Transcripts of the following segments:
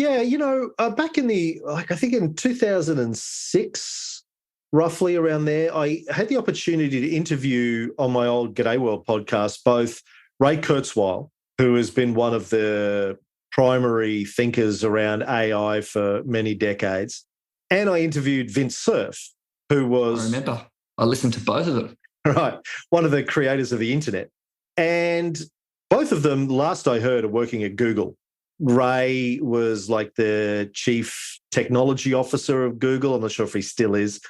Yeah, back in I think in 2006, roughly around there, I had the opportunity to interview on my old G'day World podcast both Ray Kurzweil, who has been one of the primary thinkers around AI for many decades, and I interviewed Vint Cerf, who was... I remember. I listened to both of them. Right, one of the creators of the internet. And both of them, last I heard, are working at Google. Ray was like the chief technology officer of Google. I'm not sure if he still is,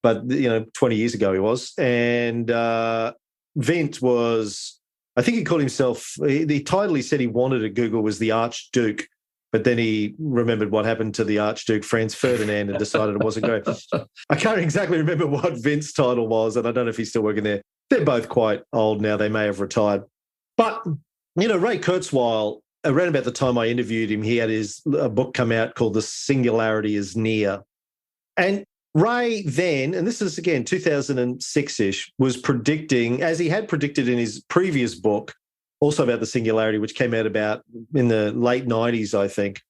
but 20 years ago he was. And Vint was, I think he called himself, the title he said he wanted at Google was the Archduke, but then he remembered what happened to the Archduke Franz Ferdinand and decided it wasn't great. I can't exactly remember what Vint's title was, and I don't know if he's still working there. They're both quite old now. They may have retired. But, Ray Kurzweil, around about the time I interviewed him, he had a book come out called The Singularity is Near. And Ray then, and this is again 2006-ish, was predicting, as he had predicted in his previous book, also about the singularity, which came out about in the late 90s, I think,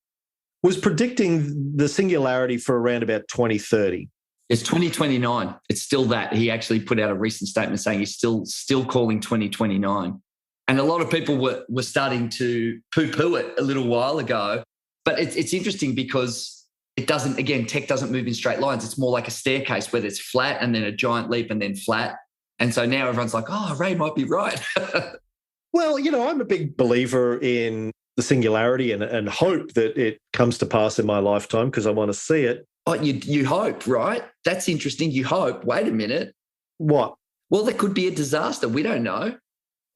was predicting the singularity for around about 2030. It's 2029. It's still that. He actually put out a recent statement saying he's still calling 2029. And a lot of people were starting to poo-poo it a little while ago. But it's interesting because it doesn't, again, tech doesn't move in straight lines. It's more like a staircase where it's flat and then a giant leap and then flat. And so now everyone's like, oh, Ray might be right. Well, I'm a big believer in the singularity and hope that it comes to pass in my lifetime because I want to see it. Oh, you hope, right? That's interesting. You hope. Wait a minute. What? Well, there could be a disaster. We don't know.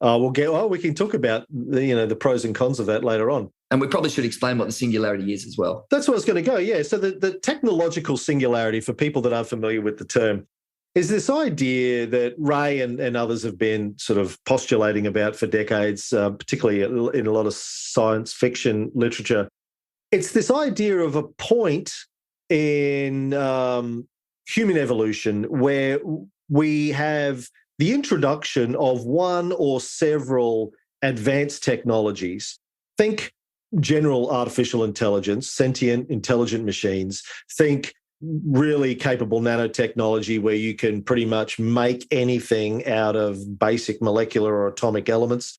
We can talk about the pros and cons of that later on. And we probably should explain what the singularity is as well. That's where I was going to go, yeah. So the technological singularity, for people that aren't familiar with the term, is this idea that Ray and others have been sort of postulating about for decades, particularly in a lot of science fiction literature. It's this idea of a point in human evolution where we have the introduction of one or several advanced technologies. Think general artificial intelligence, sentient, intelligent machines. Think really capable nanotechnology where you can pretty much make anything out of basic molecular or atomic elements.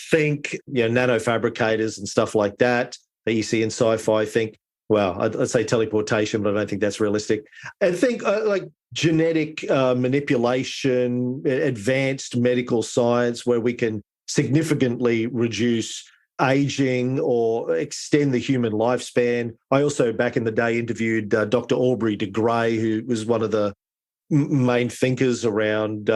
Think, nanofabricators and stuff like that you see in sci-fi. Think, I'd say teleportation, but I don't think that's realistic. And think like genetic manipulation, advanced medical science where we can significantly reduce aging or extend the human lifespan. I also, back in the day, interviewed Dr. Aubrey de Grey, who was one of the main thinkers around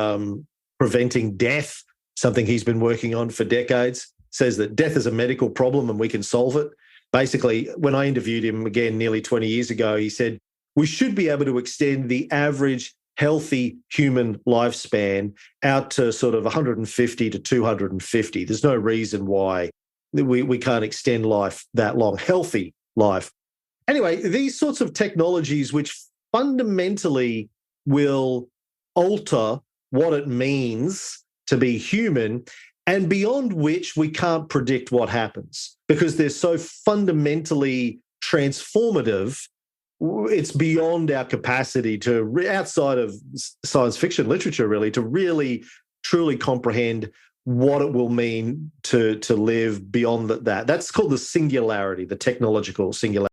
preventing death, something he's been working on for decades. Says that death is a medical problem and we can solve it. Basically, when I interviewed him again nearly 20 years ago, he said, we should be able to extend the average healthy human lifespan out to sort of 150 to 250. There's no reason why we can't extend life that long, healthy life. Anyway, these sorts of technologies which fundamentally will alter what it means to be human and beyond which we can't predict what happens because they're so fundamentally transformative, it's beyond our capacity to, outside of science fiction literature really, to really truly comprehend what it will mean to live beyond that. That's called the singularity, the technological singularity.